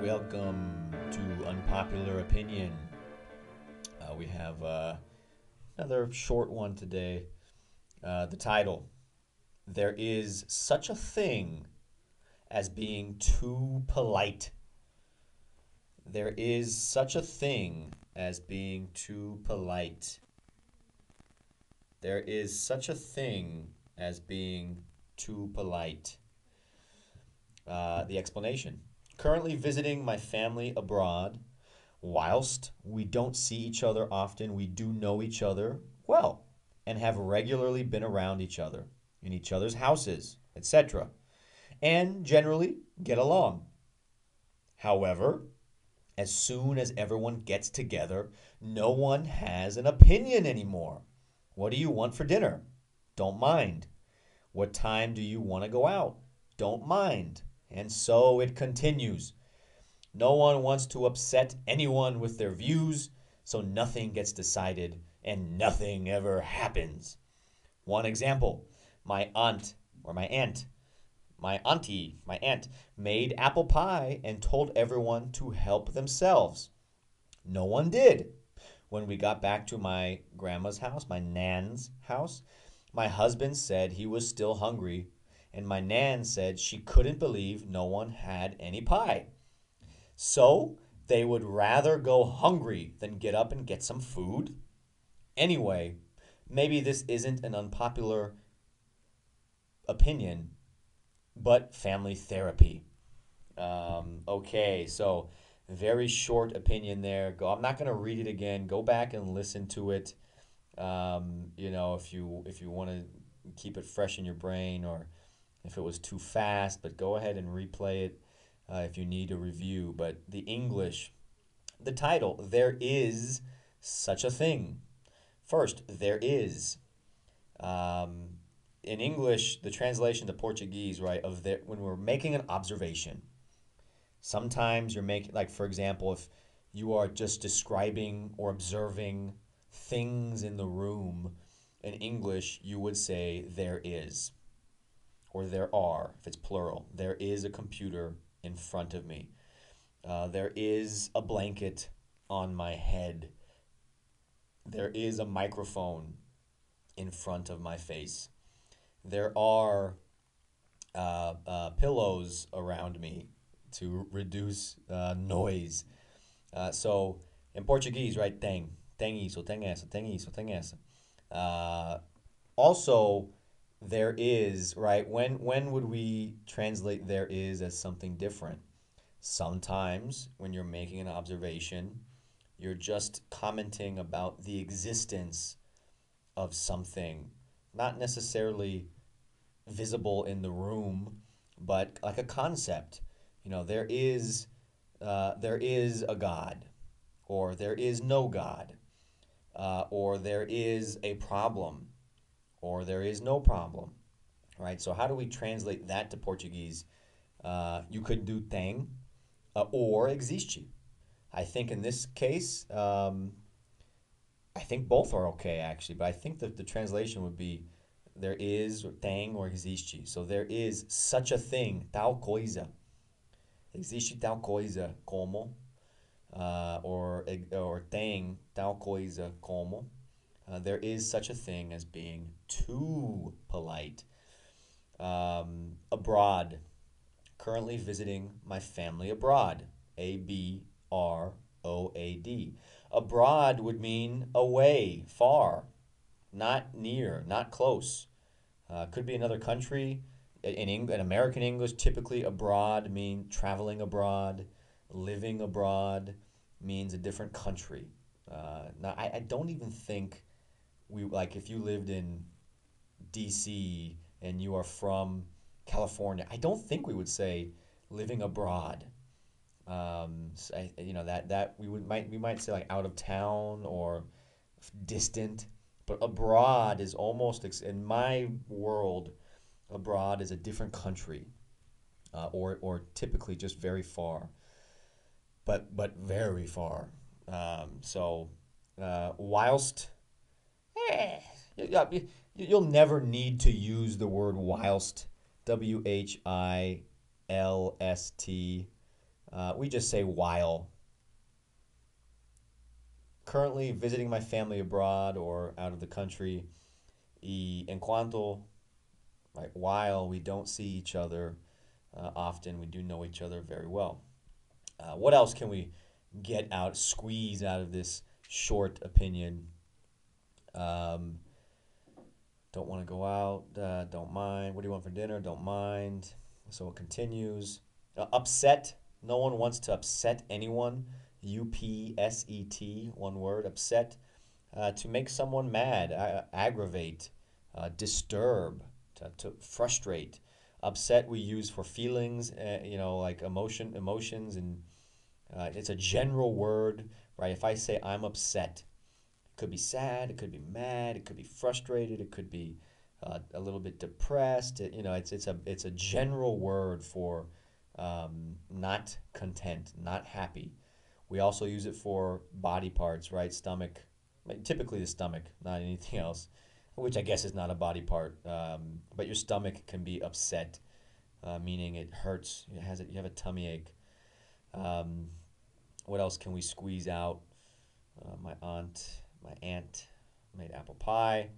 Welcome to Unpopular Opinion. We have another short one today. The title: There is such a thing as being too polite. There is such a thing as being too polite. There is such a thing as being too polite. The explanation: Currently visiting my family abroad. Whilst we don't see each other often, we do know each other well and have regularly been around each other, in each other's houses, etc., and generally get along. However, as soon as everyone gets together, no one has an opinion anymore. What do you want for dinner? Don't mind. What time do you want to go out? Don't mind. And so it continues. No one wants to upset anyone with their views, so nothing gets decided and nothing ever happens. One example: my aunt, or my aunt, made apple pie and told everyone to help themselves. No one did. When we got back to my grandma's house, my nan's house, my husband said he was still hungry, and my nan said she couldn't believe no one had any pie. So they would rather go hungry than get up and get some food? Anyway, maybe this isn't an unpopular opinion, but family therapy. Okay, so very short opinion there. I'm not gonna read it again. Go back and listen to it. If you want to keep it fresh in your brain, or if it was too fast, but go ahead and replay it if you need a review. But the title: There is such a thing. First, there is. Um, in English, the translation to Portuguese, right, of there, when we're making an observation, sometimes you're making, like, for example, if you are just describing or observing things in the room, in English, you would say there is, or there are, if it's plural. There is a computer in front of me. There is a blanket on my head. There is a microphone in front of my face. There are pillows around me to reduce noise. So in Portuguese, right? Tem isso, tem essa, tem isso, tem essa. Uh, Also, there is, right? When would we translate there is as something different? Sometimes when you're making an observation, you're just commenting about the existence of something, not necessarily visible in the room, but like a concept. There is a God, or there is no God, or there is a problem, or there is no problem, right? So how do we translate that to Portuguese? You could do tem or existe. I think in this case, I think both are okay actually, but I think that the translation would be there is, or tem, or existe. So there is such a thing, tal coisa. Existe tal coisa como, or tem tal coisa como. There is such a thing as being too polite. Abroad. Currently visiting my family abroad. Abroad. Abroad would mean away, far, not near, not close. Could be another country. In American English, typically abroad mean traveling abroad, living abroad means a different country. Now, I don't even think like, if you lived in DC and you are from California, I don't think we would say living abroad. That we might say like out of town or distant, but abroad is almost in my world. Abroad is a different country, or typically just very far, but very far. Whilst, eh, you'll never need to use the word whilst, WHILST. We just say while. Currently visiting my family abroad or out of the country. Y enquanto, right? While we don't see each other often, we do know each other very well. What else can we squeeze out of this short opinion? Um, don't want to go out. Don't mind. What do you want for dinner? Don't mind. So it continues. Upset. No one wants to upset anyone. Upset, one word. Upset. To make someone mad, aggravate, disturb, to frustrate. Upset we use for feelings, like emotions, and it's a general word, right? If I say I'm upset, it could be sad, it could be mad, it could be frustrated, it could be a little bit depressed. It's a general word for not content, not happy. We also use it for body parts, right? Stomach, like, typically the stomach, not anything else, which I guess is not a body part. But your stomach can be upset, meaning it hurts. You have a tummy ache. Um, what else can we squeeze out? My aunt made apple pie.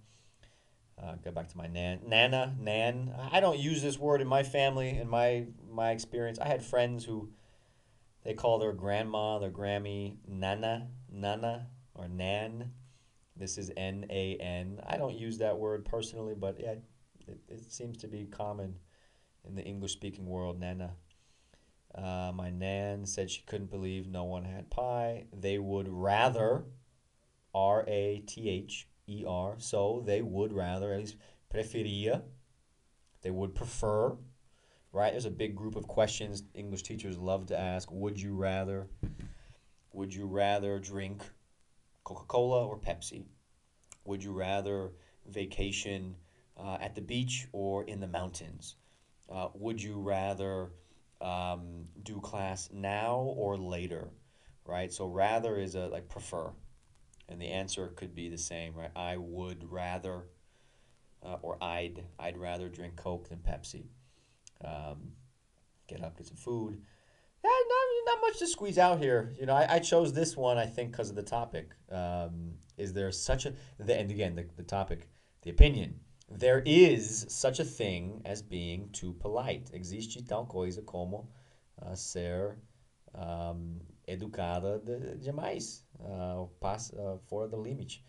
Go back to my nan. I don't use this word in my family. In my experience, I had friends who they call their grandma, their Grammy, nana, or nan. This is Nan. I don't use that word personally, but yeah, it seems to be common in the English speaking world, nana. My nan said she couldn't believe no one had pie. They would rather, Rather, so they would rather, at least preferia, they would prefer, right? There's a big group of questions English teachers love to ask. Would you rather? Would you rather drink Coca Cola or Pepsi? Would you rather vacation at the beach or in the mountains? Would you rather do class now or later? Right? So rather is a like prefer, and the answer could be the same, right? I would rather, or I'd rather drink Coke than Pepsi. Um, get up, get some food. Yeah, not much to squeeze out here. I chose this one, I think, because of the topic. Is there such a, and again, the topic, the opinion. There is such a thing as being too polite. Existe tal coisa como ser educada demais, fora do limite.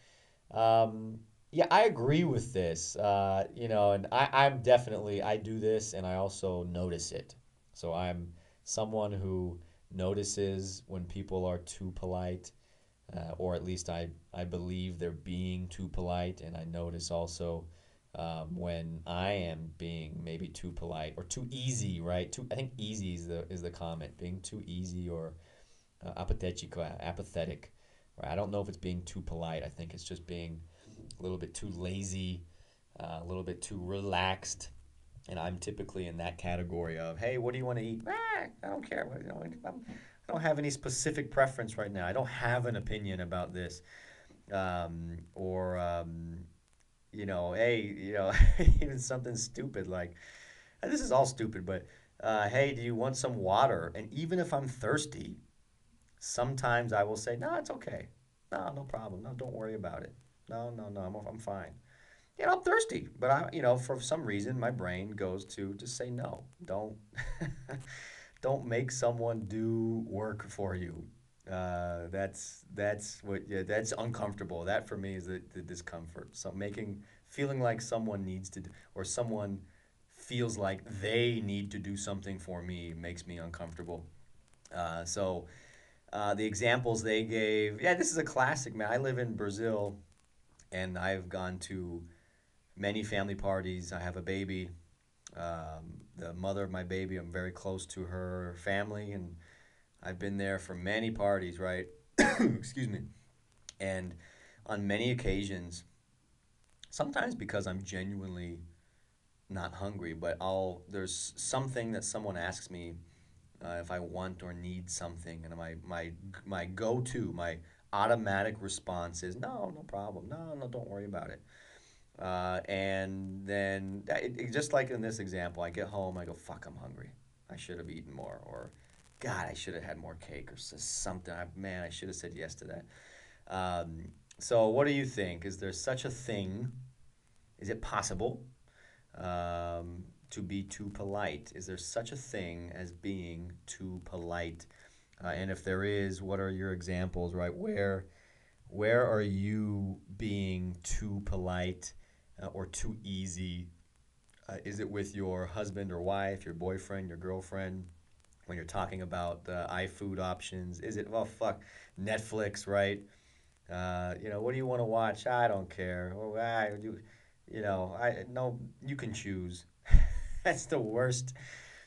Yeah, I agree with this. And I'm definitely, I do this and I also notice it. So I'm someone who notices when people are too polite, or at least I believe they're being too polite, and I notice also when I am being maybe too polite or too easy, right? I think easy is the comment, being too easy or apathetic, right? I don't know if it's being too polite. I think it's just being a little bit too lazy, a little bit too relaxed. And I'm typically in that category of, hey, what do you want to eat? I don't care. I don't have any specific preference right now. I don't have an opinion about this. Or, hey, even something stupid like, and this is all stupid, but hey, do you want some water? And even if I'm thirsty, sometimes I will say, no, it's okay. No, no problem. No, don't worry about it. No, no, no, I'm fine. I'm thirsty, but for some reason, my brain goes to just say no. Don't make someone do work for you. That's uncomfortable. That for me is the discomfort. So feeling like someone needs to, or someone feels like they need to do something for me makes me uncomfortable. The examples they gave, yeah, this is a classic, man. I live in Brazil, and I've gone to many family parties. I have a baby. The mother of my baby, I'm very close to her family, and I've been there for many parties, right? Excuse me. And on many occasions, sometimes because I'm genuinely not hungry, but there's something that someone asks me if I want or need something, and my go-to, my automatic response is no, no problem, no, no, don't worry about it. And then, just like in this example, I get home, I go, fuck, I'm hungry. I should have eaten more. Or, God, I should have had more cake or something. Man, I should have said yes to that. So, what do you think? Is there such a thing? Is it possible to be too polite? Is there such a thing as being too polite? And if there is, what are your examples? Right? Where are you being too polite or too easy? Is it with your husband or wife, your boyfriend, your girlfriend? When you're talking about the iFood options, is it, well, fuck, Netflix, right? What do you want to watch? I don't care. Or I no, you can choose. That's the worst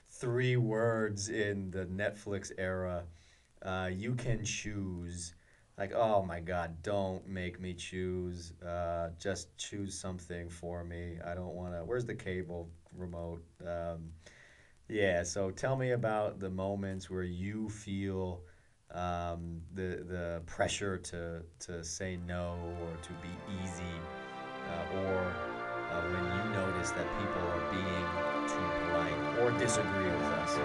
three words in the Netflix era. You can choose. Like, oh my God, don't make me choose. Just choose something for me. I don't want to. Where's the cable remote? Yeah, so tell me about the moments where you feel the pressure to say no or to be easy, or when you notice that people are being too polite or disagree with us.